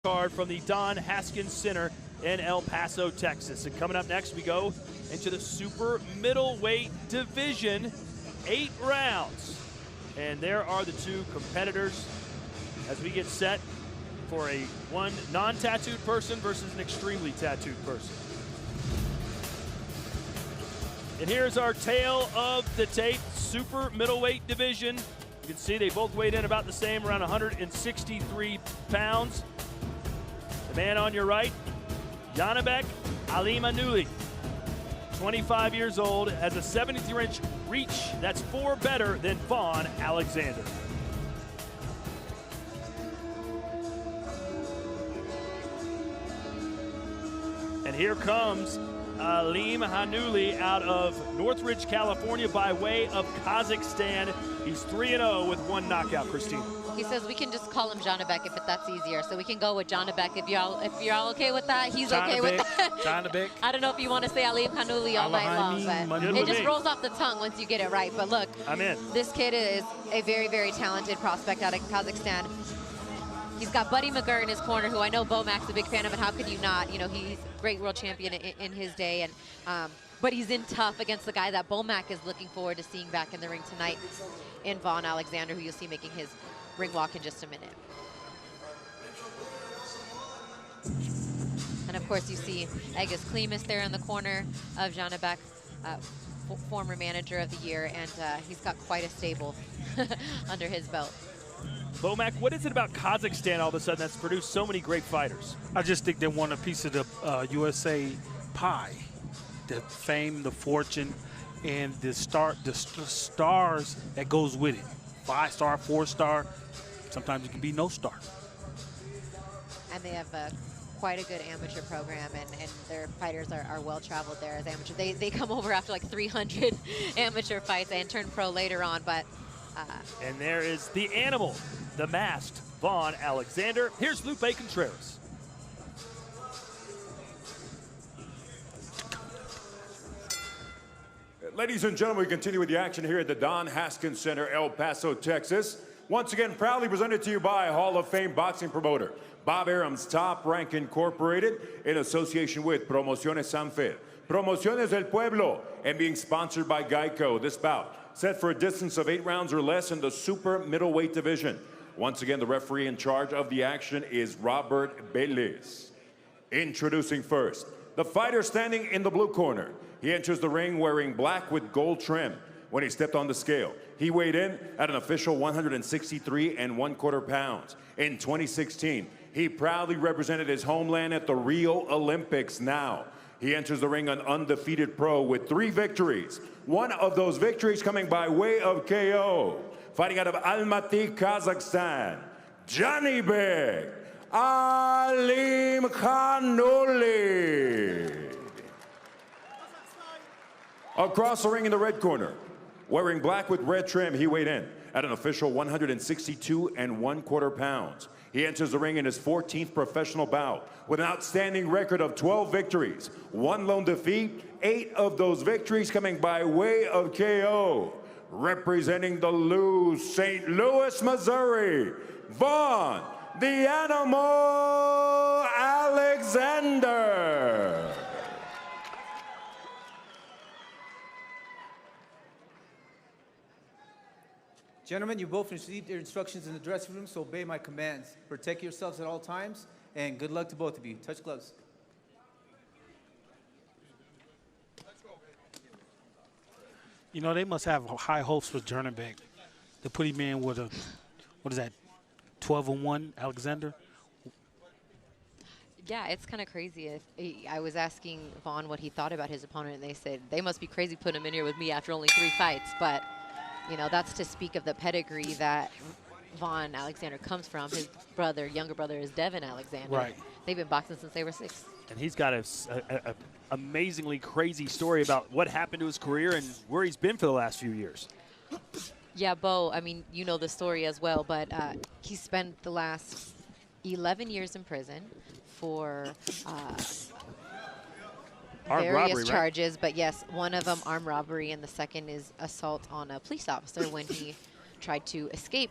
card from the Don Haskins Center in El Paso, Texas. And coming up next, we go into the super middleweight division, 8 rounds. And there are the two competitors as we get set for one non-tattooed person versus an extremely tattooed person. And here's our tale of the tape, super middleweight division. You can see they both weighed in about the same, around 163 pounds. The man on your right, Janibek Alimkhanuly, 25 years old, has a 73-inch reach. That's 4 better than Vaughn Alexander. And here comes Alimkhanuly out of Northridge, California by way of Kazakhstan. He's 3-0 with 1 knockout, Christine. He says we can just call him Janibek if that's easier. So we can go with Janibek if you're all okay with that. He's okay with that. Janibek. I don't know if you want to say Alimkhanuly all night long, but it just rolls off the tongue once you get it right. But look, I'm in. This kid is a very, very talented prospect out of Kazakhstan. He's got Buddy McGirt in his corner, who I know Bomac's a big fan of, and how could you not? You know, he's a great world champion in his day, and but he's in tough against the guy that Bomac is looking forward to seeing back in the ring tonight in Vaughn Alexander, who you'll see making his ring walk in just a minute. And of course, you see Egis Klimas there in the corner of Janibek, former manager of the year, and he's got quite a stable under his belt. Bomac, what is it about Kazakhstan all of a sudden that's produced so many great fighters? I just think they want a piece of the USA pie, the fame, the fortune, and the stars that goes with it. 5-star, 4-star, sometimes it can be no star. And they have quite a good amateur program, and their fighters are well-traveled there as amateur. They come over after like 300 amateur fights and turn pro later on, but and there is the animal, the masked Vaughn Alexander. Here's Lupe Contreras. Ladies and gentlemen, we continue with the action here at the Don Haskins Center, El Paso, Texas. Once again, proudly presented to you by Hall of Fame boxing promoter Bob Arum's Top Rank Incorporated in association with Promociones Sanfer, Promociones del Pueblo, and being sponsored by Geico. This bout set for a distance of 8 rounds or less in the super middleweight division. Once again, the referee in charge of the action is Robert Bellis. Introducing first, the fighter standing in the blue corner. He enters the ring wearing black with gold trim. When he stepped on the scale, he weighed in at an official 163 1/4 pounds. In 2016, he proudly represented his homeland at the Rio Olympics. Now, he enters the ring an undefeated pro with 3 victories. One of those victories coming by way of KO. Fighting out of Almaty, Kazakhstan, Janibek Alimkhanuly. Across the ring in the red corner, wearing black with red trim, he weighed in at an official 162 1/4 pounds. He enters the ring in his 14th professional bout with an outstanding record of 12 victories, 1 lone defeat, 8 of those victories coming by way of KO. Representing the St. Louis, Missouri, Vaughn, the Animal Alexander. Gentlemen, you both received your instructions in the dressing room, so obey my commands. Protect yourselves at all times, and good luck to both of you. Touch gloves. You know, they must have high hopes for Janibek to put him in with a, what is that, 12-1 Alexander? yeah, it's kind of crazy. I was asking Vaughn what he thought about his opponent, and they said they must be crazy putting him in here with me after only 3 fights. But, you know, that's to speak of the pedigree that Vaughn Alexander comes from. His brother, younger brother, is Devin Alexander. Right. They've been boxing since they were 6. And he's got a amazingly crazy story about what happened to his career and where he's been for the last few years. Yeah, Bo, I mean, you know the story as well, but he spent the last 11 years in prison for various charges, right? But yes, one of them armed robbery, and the second is assault on a police officer when he tried to escape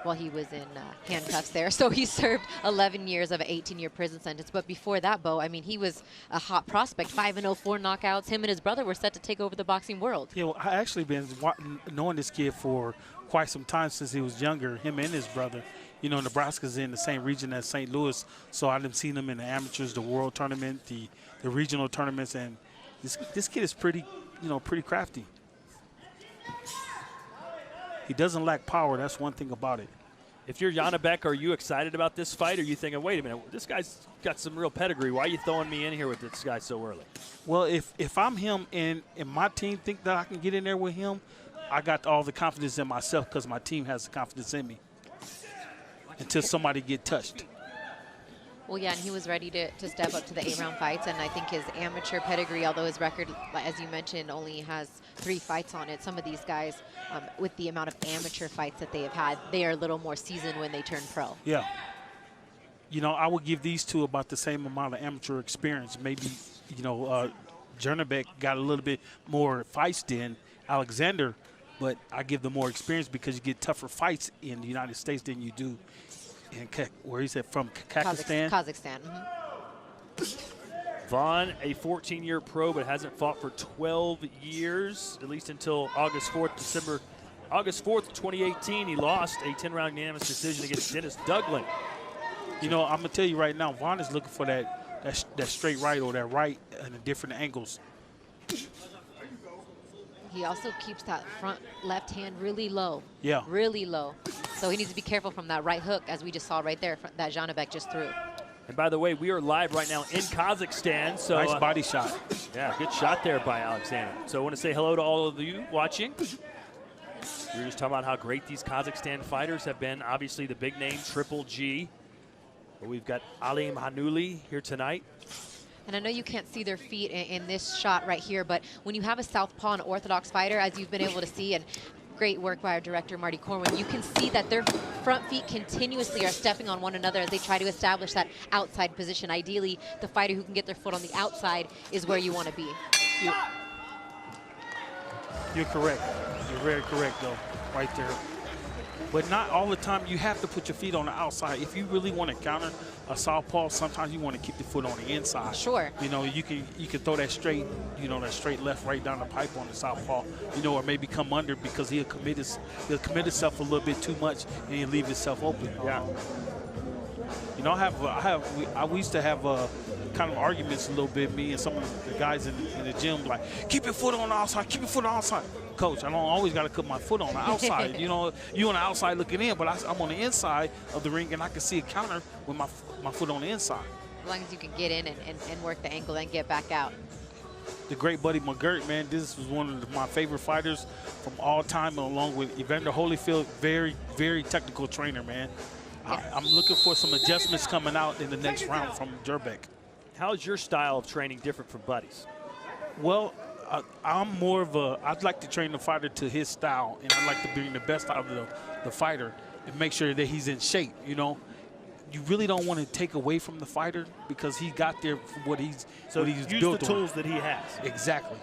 while he was in handcuffs there. So he served 11 years of an 18-year prison sentence. But before that, Bo, I mean, he was a hot prospect, 5-0, 4 knockouts. Him and his brother were set to take over the boxing world. Yeah, well, I actually been knowing this kid for quite some time since he was younger, him and his brother. You know, Nebraska's in the same region as St. Louis, so I've seen him in the amateurs, the world tournament, the regional tournaments, and this kid is pretty, you know, pretty crafty. He doesn't lack power. That's one thing about it. If you're Janibek, are you excited about this fight? Or are you thinking, wait a minute, this guy's got some real pedigree. Why are you throwing me in here with this guy so early? Well, if I'm him and my team think that I can get in there with him, I got all the confidence in myself because my team has the confidence in me until somebody get touched. Well, yeah, and he was ready to step up to the 8-round fights, and I think his amateur pedigree, although his record, as you mentioned, only has 3 fights on it, some of these guys, with the amount of amateur fights that they have had, they are a little more seasoned when they turn pro. Yeah. You know, I would give these two about the same amount of amateur experience. Maybe, you know, Janibek got a little bit more fights than Alexander, but I give them more experience because you get tougher fights in the United States than you do in where he said from Kazakhstan. Kazakhstan. Vaughn, a 14-year pro, but hasn't fought for 12 years, at least until August 4th, 2018. He lost a 10-round unanimous decision against Dennis Duglin. You know, I'm gonna tell you right now, Vaughn is looking for that straight right or that right in the different angles. He also keeps that front left hand really low. Yeah. Really low. So he needs to be careful from that right hook, as we just saw right there, that Janibek just threw. And by the way, we are live right now in Kazakhstan. So nice body shot. Yeah, good shot there by Alexander. So I want to say hello to all of you watching. We were just talking about how great these Kazakhstan fighters have been. Obviously, the big name, Triple G. But we've got Alimkhanuly here tonight. And I know you can't see their feet in this shot right here, but when you have a southpaw and orthodox fighter, as you've been able to see, and great work by our director, Marty Corwin, you can see that their front feet continuously are stepping on one another as they try to establish that outside position. Ideally, the fighter who can get their foot on the outside is where you want to be. You're correct. You're very correct, though, right there. But not all the time. You have to put your feet on the outside. If you really want to counter a southpaw, sometimes you want to keep the foot on the inside. Sure. You know, you can throw that straight, you know, that straight left right down the pipe on the southpaw, you know, or maybe come under because he'll commit himself a little bit too much and he'll leave himself open. Yeah. You know, we used to have kind of arguments a little bit, me and some of the guys in the gym, like, keep your foot on the outside, keep your foot on the outside. Coach, I don't always got to put my foot on the outside. You know, you on the outside looking in, but I'm on the inside of the ring, and I can see a counter with my foot on the inside. As long as you can get in and work the ankle and get back out. The great Buddy McGirt, man, this was one of my favorite fighters from all time, along with Evander Holyfield, very, very technical trainer, man. Yeah. I'm looking for some adjustments coming out in the next round from Janibek. How's your style of training different from Buddy's? Well, I'm more of I'd like to train the fighter to his style, and I'd like to bring the best out of the fighter and make sure that he's in shape, you know. You really don't want to take away from the fighter because he got there for what he's use built the tools that he has. Exactly.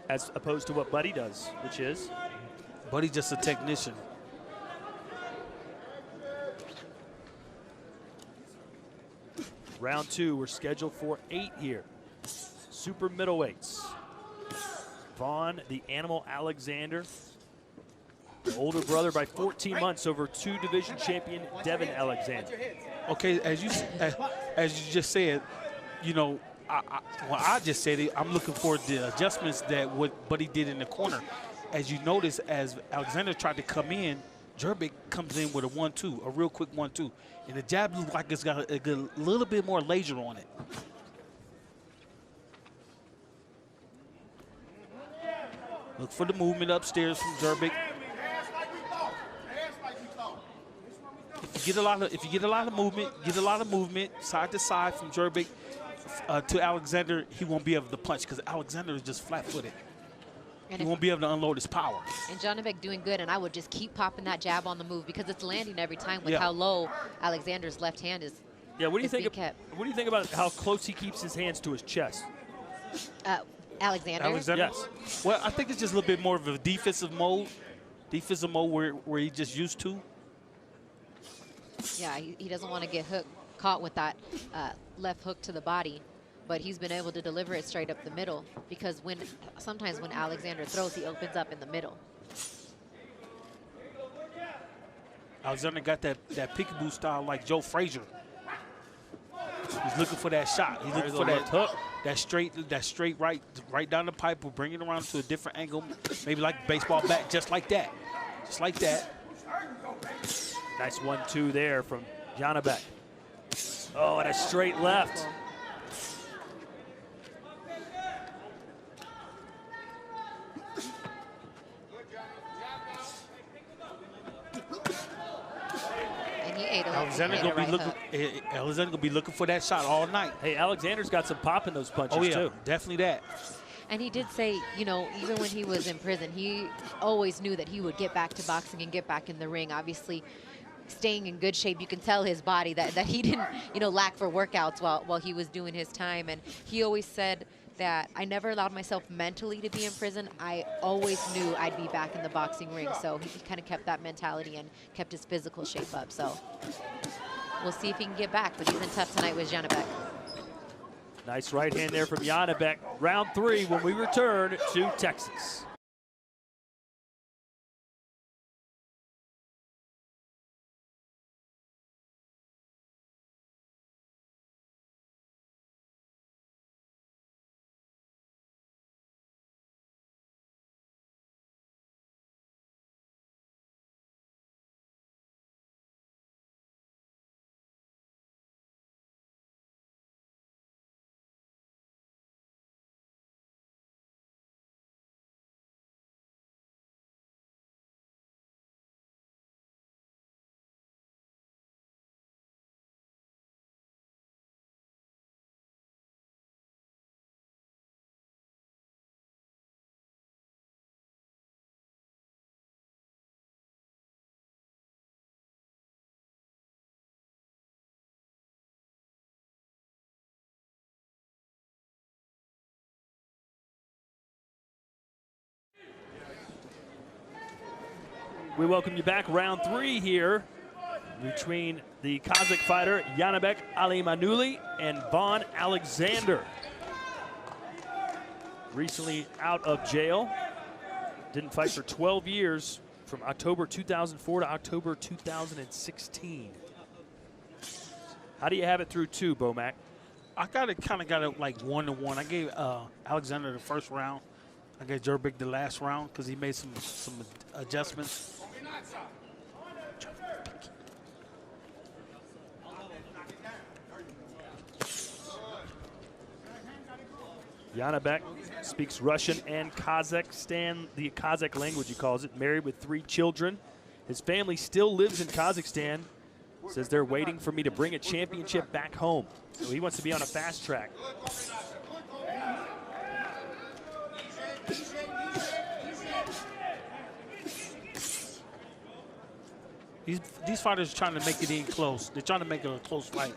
As opposed to what Buddy does, which is? Buddy's just a technician. Round 2, we're scheduled for 8 here. Super middleweights. Vaughn, the Animal Alexander. The older brother by 14 months over 2-division champion Devin Alexander. Okay, as you just said, you know, I just said it, I'm looking for the adjustments that what Buddy did in the corner. As you notice, as Alexander tried to come in, Janibek comes in with a 1-2, a real quick 1-2. And the jab looks like it's got a little bit more laser on it. Look for the movement upstairs from Janibek. If you get a lot of movement, side to side from Janibek to Alexander, he won't be able to punch because Alexander is just flat-footed. He won't be able to unload his power. And Janibek doing good, and I would just keep popping that jab on the move because it's landing every time with how low Alexander's left hand is. Yeah, what do you think about how close he keeps his hands to his chest? Alexander? Yes. Well, I think it's just a little bit more of a defensive mode. defensive mode where he just used to. Yeah, he doesn't want to get caught with that left hook to the body, but he's been able to deliver it straight up the middle, because sometimes when Alexander throws, he opens up in the middle. Alexander got that peekaboo style like Joe Frazier. He's looking for that shot. He's looking for that hook, that straight right down the pipe, or bring it around to a different angle, maybe like baseball bat, just like that. Just like that. Nice 1-2 there from Janibek. Oh, and a straight left. And he ate a Alexander gonna be looking for that shot all night. Hey, Alexander's got some pop in those punches too. Definitely that. And he did say, you know, even when he was in prison, he always knew that he would get back to boxing and get back in the ring. Obviously, staying in good shape, you can tell his body that he didn't, you know, lack for workouts while he was doing his time. And he always said that I never allowed myself mentally to be in prison. I always knew I'd be back in the boxing ring. So he kind of kept that mentality and kept his physical shape up. So we'll see if he can get back, but he's in tough tonight with Janibek. Nice right hand there from Janibek. Round 3 when we return to Texas. We welcome you back. Round 3 here between the Kazakh fighter Janibek Alimkhanuly and Vaughn Alexander. Recently out of jail. Didn't fight for 12 years, from October 2004 to October 2016. How do you have it through 2, Bomac? I kind of got it like 1-1. I gave Alexander the first round. I gave Janibek the last round because he made some adjustments. Janibek speaks Russian and Kazakhstan, the Kazakh language he calls it, married with 3 children. His family still lives in Kazakhstan. Says they're waiting for me to bring a championship back home. So he wants to be on a fast track. These fighters are trying to make it in close. They're trying to make it a close fight.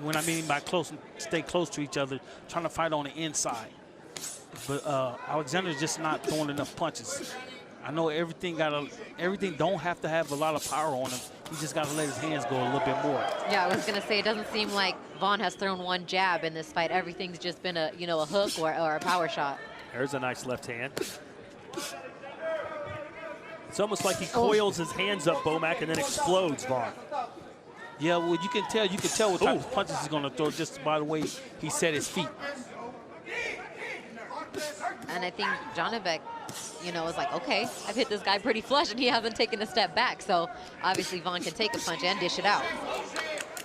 When I mean by close, stay close to each other, trying to fight on the inside. But Alexander's just not throwing enough punches. I know everything don't have to have a lot of power on him. He just got to let his hands go a little bit more. Yeah, I was gonna say, it doesn't seem like Vaughn has thrown one jab in this fight. Everything's just been a hook or a power shot. There's a nice left hand. It's almost like he coils his hands up, Bomac, and then explodes, Vaughn. Yeah, well, you can tell what type of punches he's going to throw just by the way he set his feet. And I think Janibek, was like, okay, I've hit this guy pretty flush, and he hasn't taken a step back. So obviously Vaughn can take a punch and dish it out.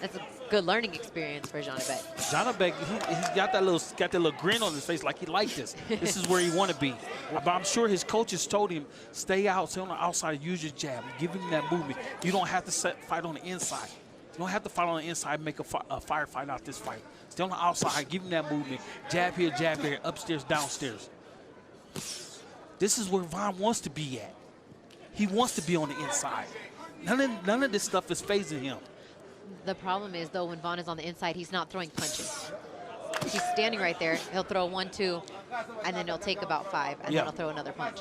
That's a good learning experience for Janibek. Janibek, he's got that little grin on his face, like he liked this. This is where he want to be. But I'm sure his coaches told him, stay on the outside, use your jab, give him that movement. You don't have to fight on the inside. You don't have to fight on the inside, make a firefight out this fight. Stay on the outside, give him that movement. Jab here, upstairs, downstairs. This is where Vaughn wants to be at. He wants to be on the inside. None of this stuff is phasing him. The problem is, though, when Vaughn is on the inside, he's not throwing punches. He's standing right there. He'll throw 1, 2, and then he'll take about 5, and then he'll throw another punch.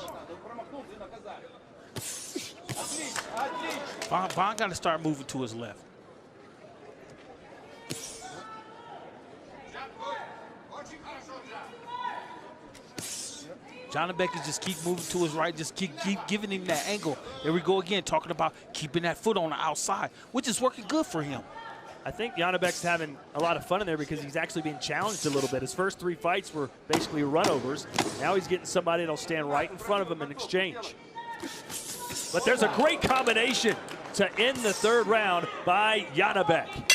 Vaughn got to start moving to his left. Janibek is just keep moving to his right, just keep giving him that angle. There we go again, talking about keeping that foot on the outside, which is working good for him. I think Janibek's having a lot of fun in there because he's actually being challenged a little bit. His first 3 fights were basically runovers. Now he's getting somebody that'll stand right in front of him in exchange. But there's a great combination to end the 3rd round by Janibek.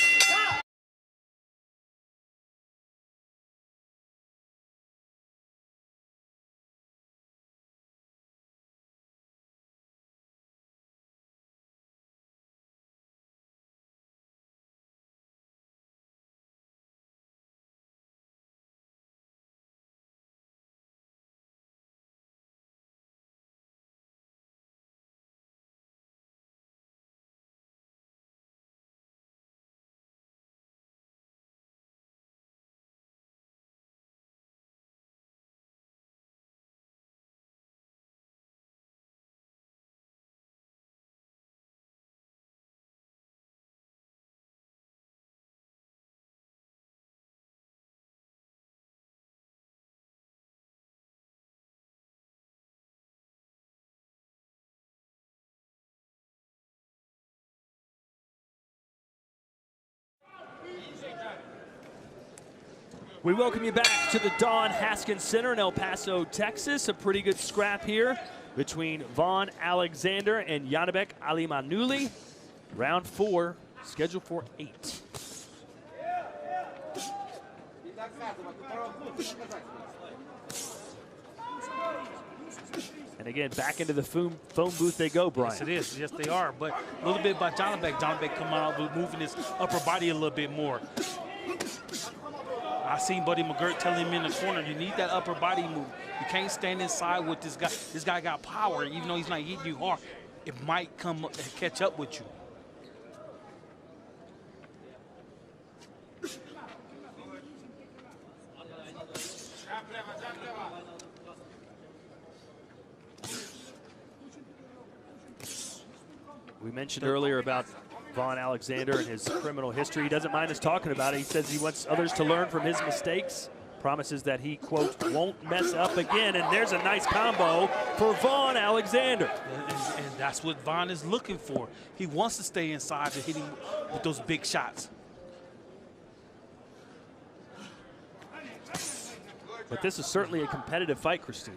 We welcome you back to the Don Haskins Center in El Paso, Texas. A pretty good scrap here between Vaughn Alexander and Janibek Alimkhanuly. Round 4, scheduled for 8. And again, back into the phone booth they go, Brian. Yes, it is. Yes, they are. But a little bit about Janibek. Janibek coming out with moving his upper body a little bit more. I seen Buddy McGirt tell him in the corner, you need that upper body move. You can't stand inside with this guy. This guy got power. Even though he's not hitting you hard, it might come and catch up with you. We mentioned earlier about Vaughn Alexander and his criminal history. He doesn't mind us talking about it. He says he wants others to learn from his mistakes. Promises that he, quote, won't mess up again. And there's a nice combo for Vaughn Alexander. And that's what Vaughn is looking for. He wants to stay inside to hit him with those big shots. But this is certainly a competitive fight, Christine.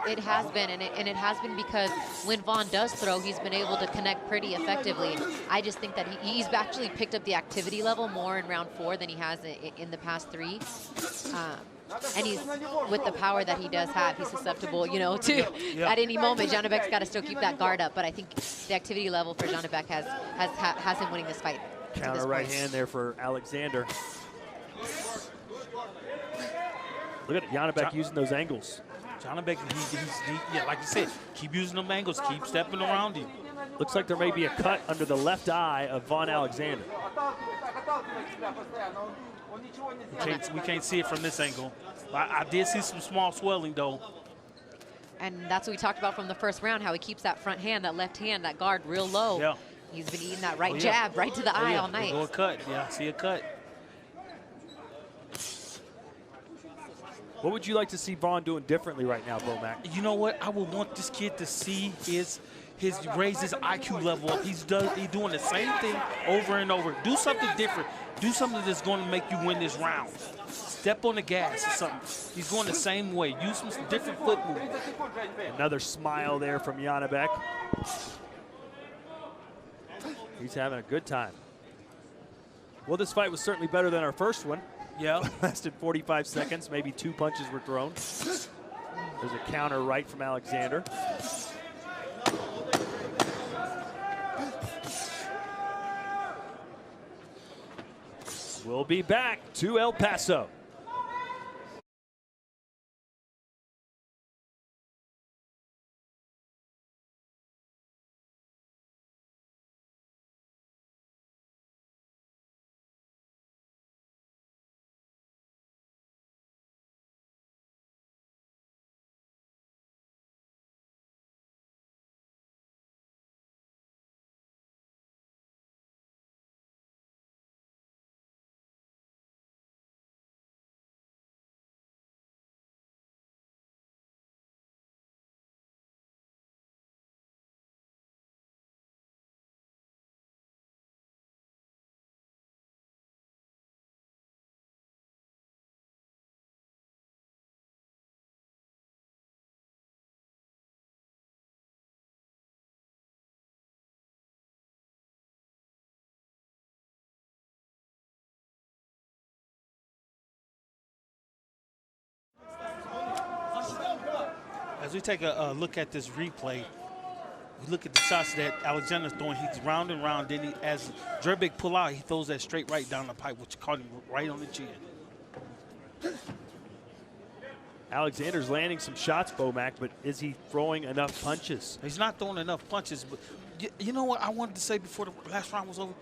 It has been, and it has been because when Vaughn does throw, he's been able to connect pretty effectively. I just think that he's actually picked up the activity level more in round 4 than he has in the past 3. And he's, with the power that he does have, he's susceptible, you know, to at any moment. Janibek's got to still keep that guard up, but I think the activity level for Janibek has him winning this fight. Counter right hand there for Alexander. Look at Janibek using those angles. Janibek, yeah, like you said, keep using them angles, keep stepping around him. Looks like there may be a cut under the left eye of Vaughn Alexander. We can't see it from this angle. I did see some small swelling, though. And that's what we talked about from the first round, how he keeps that front hand, that left hand, that guard real low. Yeah. He's been eating that right jab right to the eye all night. Go a cut, yeah, see a cut. What would you like to see Vaughn doing differently right now, Bomac? You know what? I would want this kid to see his raise his IQ level up. He's doing the same thing over and over. Do something different. Do something that's going to make you win this round. Step on the gas or something. He's going the same way. Use some different foot movement. Another smile there from Janibek. He's having a good time. Well, this fight was certainly better than our first one. Yeah. Lasted 45 seconds. Maybe 2 punches were thrown. There's a counter right from Alexander. We'll be back to El Paso. as we take a look at this replay, we look at the shots that Alexander's throwing. He's round and round. Then he, as Janibek pull out, he throws that straight right down the pipe, which caught him right on the chin. Alexander's landing some shots, Bomac, but is he throwing enough punches? He's not throwing enough punches. But you know what I wanted to say before the last round was over?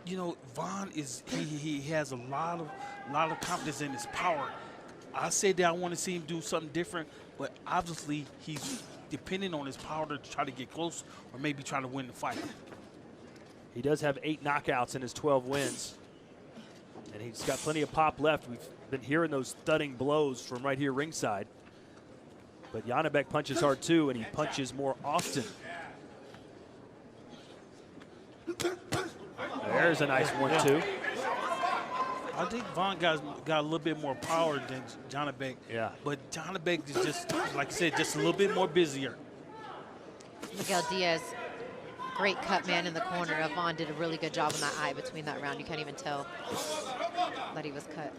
You know, Vaughn is he has a lot of confidence in his power. I said that I want to see him do something different, but obviously he's depending on his power to try to get close or maybe try to win the fight. He does have 8 knockouts in his 12 wins. And he's got plenty of pop left. We've been hearing those thudding blows from right here ringside. But Janibek punches hard too, and he punches more often. There's a nice 1-2. I think Vaughn got a little bit more power than Janibek. Yeah. But Janibek is just, like I said, just a little bit more busier. Miguel Diaz, great cut man in the corner. Vaughn did a really good job on that eye between that round. You can't even tell that he was cut.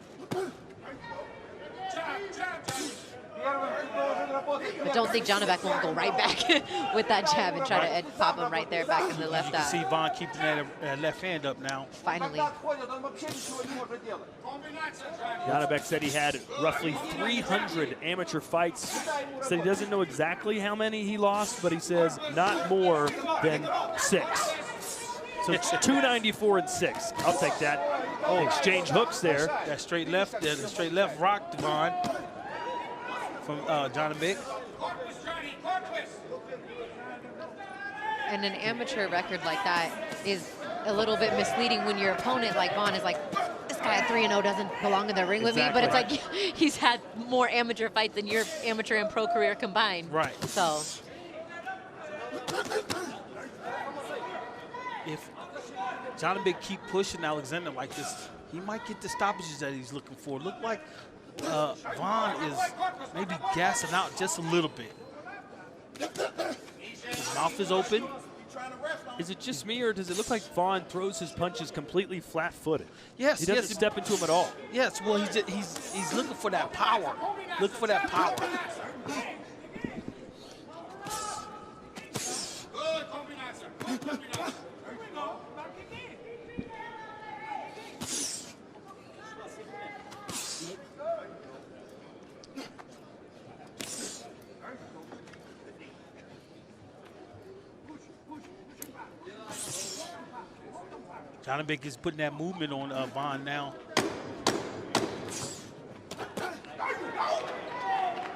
But don't think Janibek won't go right back with that jab and try to pop him right there back in the left You can eye. see Vaughn keeping that left hand up now. Finally. Janibek said he had roughly 300 amateur fights. Said he doesn't know exactly how many he lost, but he says not more than 6. So it's 294 and 6. I'll take that. Oh, exchange hooks there. That straight left, the straight left rocked Vaughn from Janibek. And an amateur record like that is a little bit misleading when your opponent like Vaughn is like, this guy at 3-0 doesn't belong in the ring with me, but it's like he's had more amateur fights than your amateur and pro career combined. Right. So if Janibek keep pushing Alexander like this, he might get the stoppages that he's looking for. Look like Vaughn is maybe gassing out just a little bit. His mouth is open. Is it just me, or does it look like Vaughn throws his punches completely flat-footed? Yes, he doesn't yes. step into them at all. Yes, well, he's looking for that power. Look for that power. Janibek is putting that movement on Vaughn now.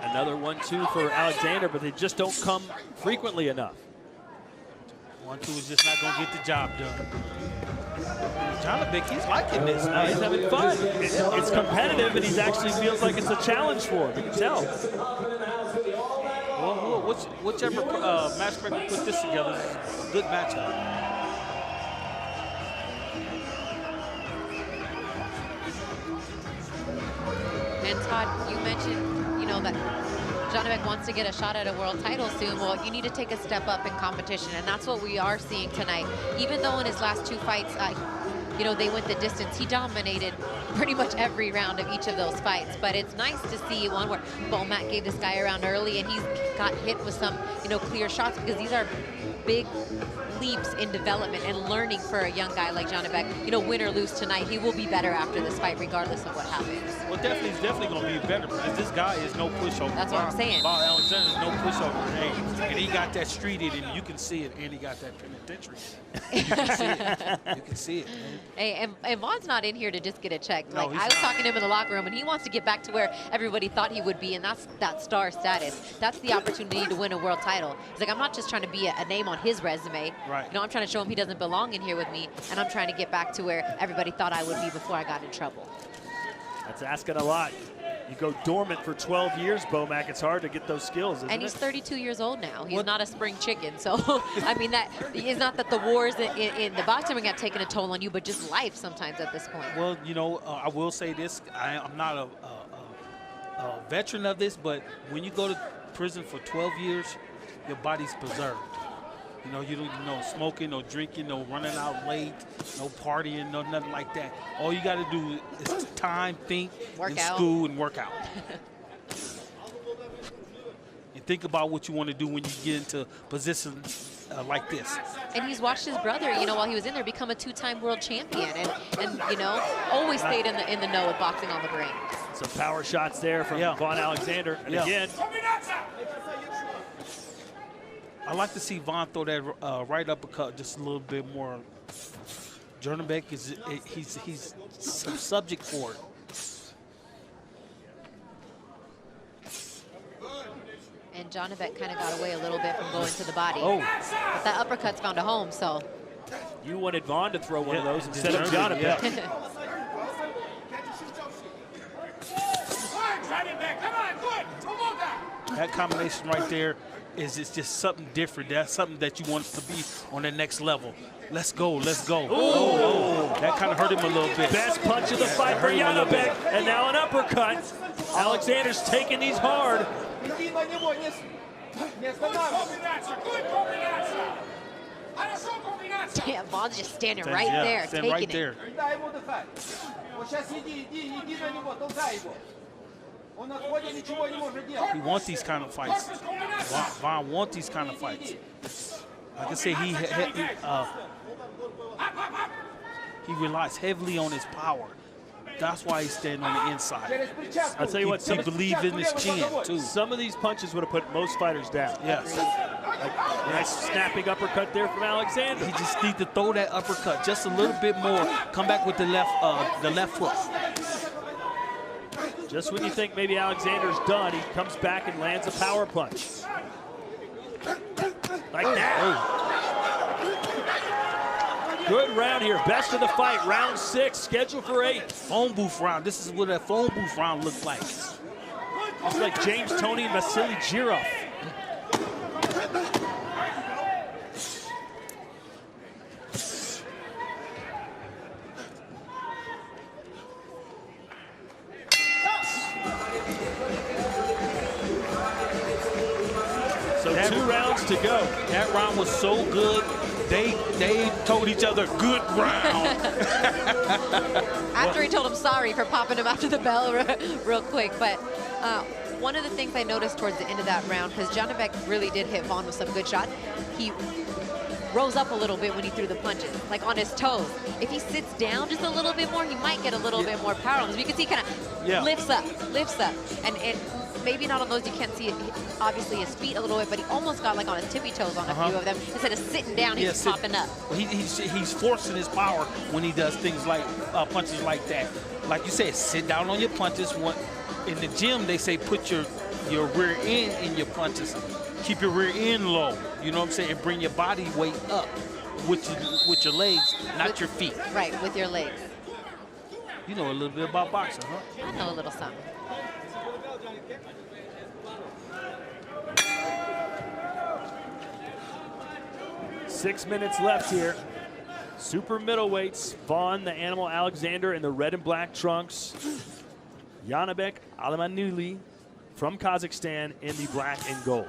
Another 1-2 for Alexander, but they just don't come frequently enough. 1-2 is just not going to get the job done. Janibek, he's liking this. He's having fun. It's competitive, and he actually feels like it's a challenge for him. You can tell. Well, whichever matchmaker put this together is a good matchup. And Todd, you mentioned, you know, that Janibek wants to get a shot at a world title soon. Well, you need to take a step up in competition, and that's what we are seeing tonight. Even though in his last 2 fights, you know, they went the distance, he dominated pretty much every round of each of those fights. But it's nice to see one where Bomac gave this guy a round early, and he's got hit with some, you know, clear shots, because these are big leaps in development and learning for a young guy like Janibek. You know, win or lose tonight, he will be better after this fight, regardless of what happens. Well, he's definitely going to be better, because this guy is no pushover. That's what I'm saying. Vaughn Alexander is no pushover. And he got that street in him. You can see it, and he got that penitentiary. You can see it. You can see it, man. Hey, and Vaughn's not in here to just get it checked. No, Like, I was talking to him in the locker room, and he wants to get back to where everybody thought he would be, and that's that star status. That's the opportunity to win a world title. He's like, I'm not just trying to be a name on his resume. Right. You know, I'm trying to show him he doesn't belong in here with me, and I'm trying to get back to where everybody thought I would be before I got in trouble. That's asking a lot. You go dormant for 12 years, Bomac. It's hard to get those skills, isn't And he's it? 32 years old now. He's not a spring chicken. So, I mean, that is not that the wars in the boxing ring have taken a toll on you, but just life sometimes at this point. Well, you know, I will say this. I'm not a veteran of this, but when you go to prison for 12 years, your body's preserved. You know, you don't no smoking, no drinking, no running out late, no partying, no nothing like that. All you got to do is time, think, Work and out. school and work out. And think about what you want to do when you get into positions like this. And he's watched his brother, you know, while he was in there, become a 2-time world champion, and you know, always stayed in the know with boxing on the brain. Some power shots there from Vaughn Alexander. And again, I like to see Vaughn throw that right uppercut just a little bit more. Janibek he's subject for it. And Janibek kind of got away a little bit from going to the body. Oh. But that uppercut's found a home, so. You wanted Vaughn to throw one of those instead of Janibek. That combination right there is just something different. That's something that you want to be on the next level. Let's go, let's go. Oh, that kind of hurt him a little bit. Best punch of the fight for Janibek, and now an uppercut. Alexander's taking these hard. Yeah, Vaughn's just standing right there, taking right there. He wants these kind of fights. Vaughn wants these kind of fights. Like I said, he relies heavily on his power. That's why he's standing on the inside. I'll tell you what, he believes in his chin, too. Some of these punches would have put most fighters down. Yes. Nice snapping uppercut there from Alexander. He just needs to throw that uppercut just a little bit more. Come back with the left foot. Just when you think maybe Alexander's done, he comes back and lands a power punch. Like that. Oh. Good round here. Best of the fight. Round 6, scheduled for 8. Phone booth round. This is what that phone booth round looks like. It's like James Toney and Vasily Girov. So 2 rounds to go. That round was so good. They told each other, good round. After he told him sorry for popping him after the bell real quick. But one of the things I noticed towards the end of that round, because Janibek really did hit Vaughn with some good shots, he rose up a little bit when he threw the punches, like on his toes. If he sits down just a little bit more, he might get a little bit more power on this. You can see he kind of lifts up. And maybe not on those, you can't see it, obviously his feet a little bit, but he almost got like on his tippy toes on a few of them. Instead of sitting down, he's popping up. He's forcing his power when he does things like punches like that. Like you said, sit down on your punches. In the gym, they say put your rear end in your punches. Keep your rear end low, you know what I'm saying, and bring your body weight up with your legs, not your feet. Right, with your legs. You know a little bit about boxing, huh? I know a little something. Six minutes left here. Super middleweights, Vaughn, the Animal Alexander in the red and black trunks. Janibek Alimkhanuly from Kazakhstan in the black and gold.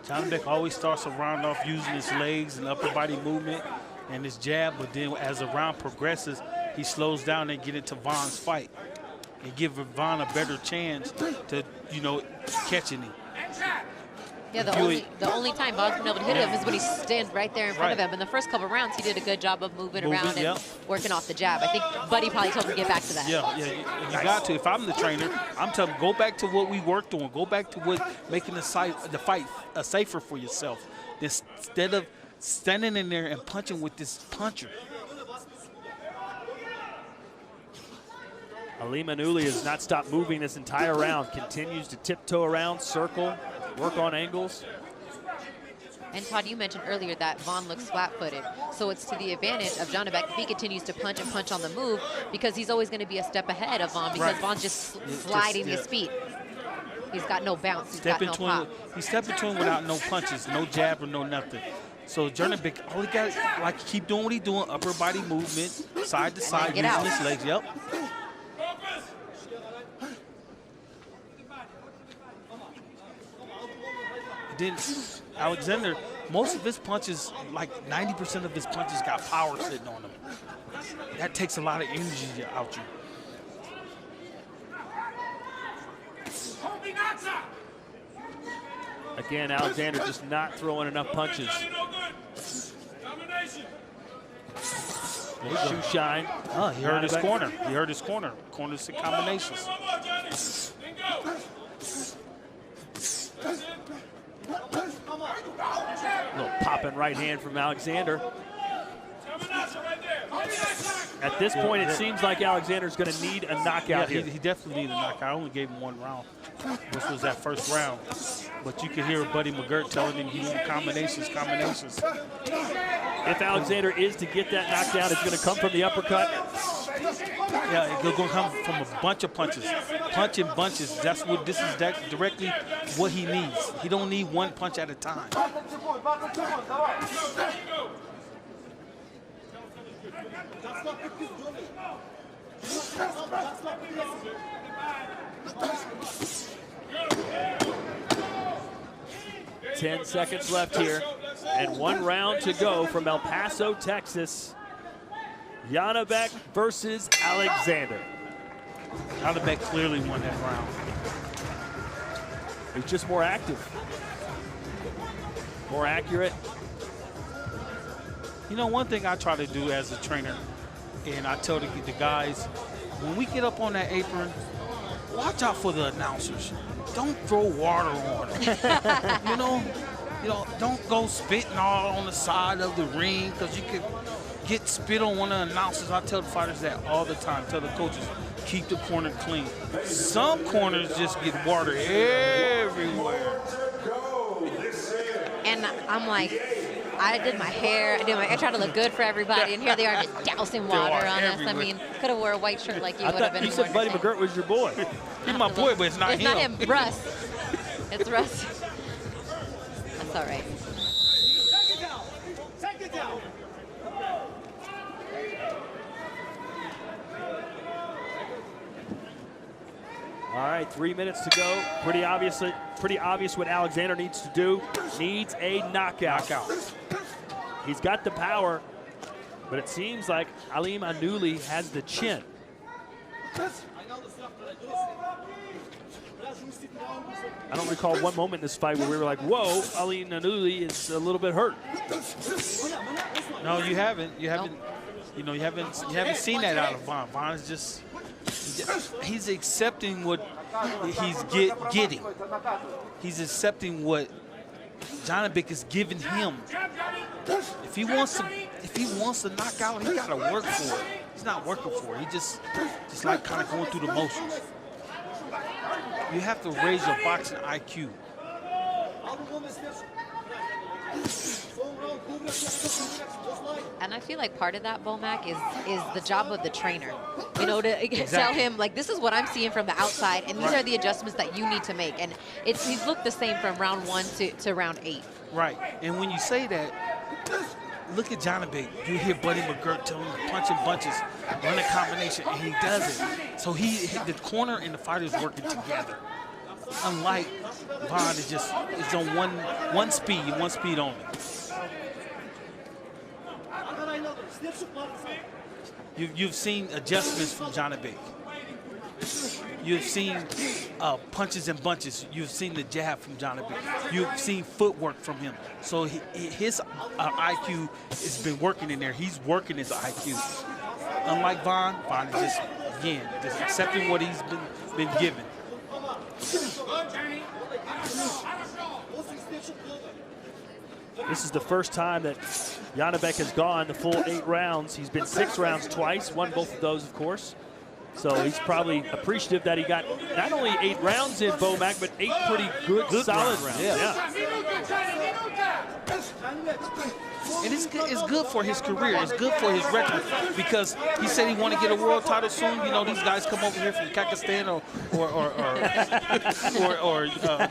Janibek always starts a round off using his legs and upper body movement and his jab, but then as the round progresses, he slows down and get into Vaughn's fight and give Vaughn a better chance to, you know, catching him. Yeah, the only time Vaughn's been able to hit him is when he stands right there in front of him. In the first couple rounds, he did a good job of moving around and working off the jab. I think Buddy probably told him to get back to that. Yeah, you got to. If I'm the trainer, I'm telling him, go back to what we worked on. Go back to what making the fight safer for yourself. Instead of standing in there and punching with this puncher. Alimkhanuly has not stopped moving this entire round. Continues to tiptoe around, circle, work on angles. And Todd, you mentioned earlier that Vaughn looks flat-footed. So it's to the advantage of Janibek if he continues to punch and punch on the move, because he's always going to be a step ahead of Vaughn, because Vaughn's just sliding his feet. He's got no bounce. He's got no pop. He stepped between without no punches, no jab or no nothing. So Janibek, all he got, like, keep doing what he's doing, upper body movement, side to side, using his legs. Yep. Then Alexander, most of his punches, like 90% of his punches got power sitting on them. That takes a lot of energy out you. Again, Alexander just not throwing enough punches. Shoe shine. Oh, he heard his corner. He heard his corner. Corners and combinations. Little popping right hand from Alexander. At this point, it seems like Alexander's going to need a knockout here. He definitely needed a knockout. I only gave him 1 round, which was that first round. But you could hear Buddy McGirt telling him he needed combinations. If Alexander is to get that knockdown, it's going to come from the uppercut. Yeah, it's going to come from a bunch of punches. Punching bunches. That's what this is directly what he needs. He don't need 1 punch at a time. 10 seconds left here, and 1 round to go from El Paso, Texas. Janibek versus Alexander. Janibek clearly won that round. He's just more active, more accurate. You know, one thing I try to do as a trainer, and I tell the guys, when we get up on that apron, watch out for the announcers. Don't throw water on them. you know, don't go spitting all on the side of the ring because you could get spit on one of the announcers. I tell the fighters that all the time. Tell the coaches, keep the corner clean. Some corners just get water everywhere. And I'm like, I did my hair, I tried to look good for everybody, and here they are just dousing water on us. I mean, could have wore a white shirt like you would have been. You said Buddy McGirt was your boy. He's my boy, but it's not him. It's not him, Russ. It's Russ. That's all right. Take it down. All right, 3 minutes to go. Pretty obvious what Alexander needs to do. Needs a knockout. He's got the power, but it seems like Alimkhanuly has the chin. I don't recall one moment in this fight where we were like, whoa, Alimkhanuly is a little bit hurt. No, you haven't. You haven't. You know, you haven't seen that out of Vaughn. Vaughn is just, he's accepting what he's getting. He's accepting what Janibek is giving him. If he wants to knock out, he got to work for it. He's not working for it. He just like kind of going through the motions. You have to raise your boxing IQ. And I feel like part of that, Bomac, is the job of the trainer. You know, to tell him, like, this is what I'm seeing from the outside, and these are the adjustments that you need to make. And he's looked the same from round 1 to round 8. Right. And when you say that, look at Janibek. You hear Buddy McGirt telling him punching bunches, run a combination, and he does it. So the corner and the fighter is working together. Unlike Vaughn, it's on one speed only. You've seen adjustments from Janibek. You've seen punches and bunches. You've seen the jab from Janibek. You've seen footwork from him. So his IQ has been working in there. He's working his IQ. Unlike Vaughn is just, again, just accepting what he's been given. This is the first time that Janibek has gone the full 8 rounds. He's been 6 rounds twice, won both of those, of course. So he's probably appreciative that he got not only 8 rounds in, Bomac, but 8 pretty good solid rounds. Yeah. And it's good for his career. It's good for his record because he said he want to get a world title soon. You know, these guys come over here from Kazakhstan or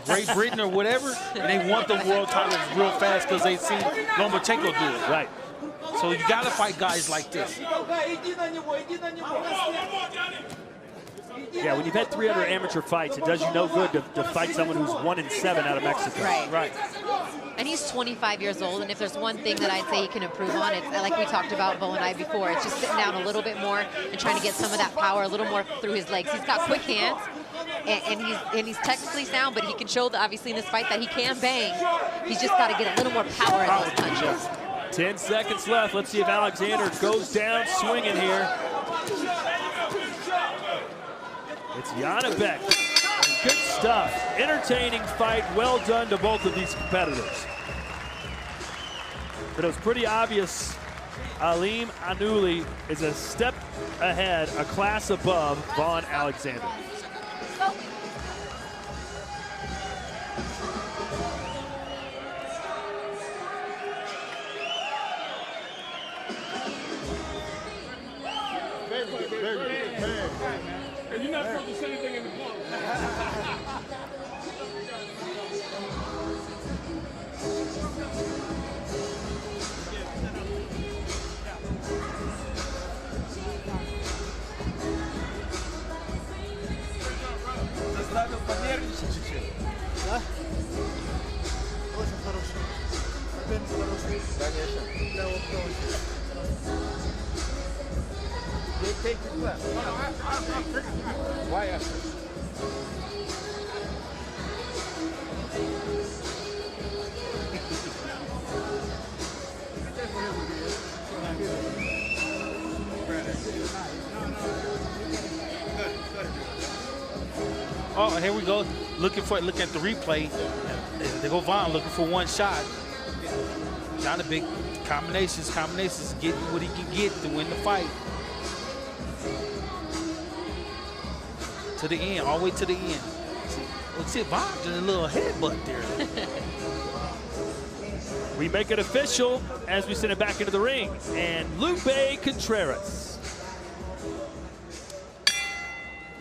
Great Britain or whatever, and they want the world titles real fast because they see Lomachenko do it. Right. So you got to fight guys like this. Yeah, when you've had 300 amateur fights, it does you no good to fight someone who's 1-7 out of Mexico. Right. And he's 25 years old, and if there's one thing that I'd say he can improve on, it's like we talked about, Vaughn and I, before, it's just sitting down a little bit more and trying to get some of that power a little more through his legs. He's got quick hands, and he's technically sound, but he can show, obviously, in this fight that he can bang. He's just got to get a little more power in those punches. 10 seconds left. Let's see if Alexander goes down swinging here. It's Janibek. Good stuff. Entertaining fight. Well done to both of these competitors. But it was pretty obvious Alimkhanuly is a step ahead, a class above Vaughn Alexander. And you're not supposed to say anything in the corner. Заставил понервничать чуть-чуть. Да? Очень хороший. Опять хороший. Конечно. Да, вот очень. Take the class. Why after? Oh, here we go. Look at the replay. They go Vaughn looking for one shot. Janibek combinations, getting what he can get to win the fight. To the end, all the way to the end. Let's see, Vaughn did a little headbutt there. We make it official as we send it back into the ring. And Lupe Contreras.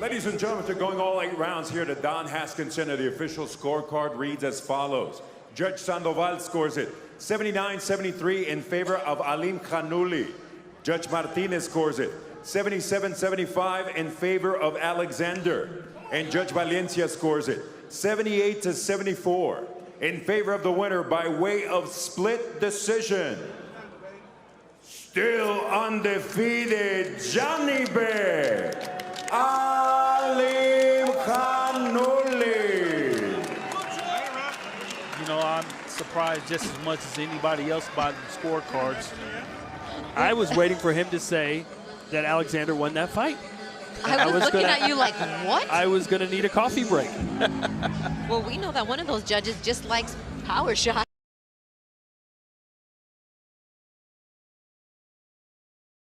Ladies and gentlemen, after going all 8 rounds here to Don Haskins Center, the official scorecard reads as follows. Judge Sandoval scores it 79-73 in favor of Alimkhanuly. Judge Martinez scores it 77-75 in favor of Alexander. And Judge Valencia scores it 78-74 in favor of the winner by way of split decision. Still undefeated, Janibek Alimkhanuly. You know, I'm surprised just as much as anybody else by the scorecards. I was waiting for him to say that Alexander won that fight. I was looking at you like, what? I was going to need a coffee break. Well, we know that one of those judges just likes power shots.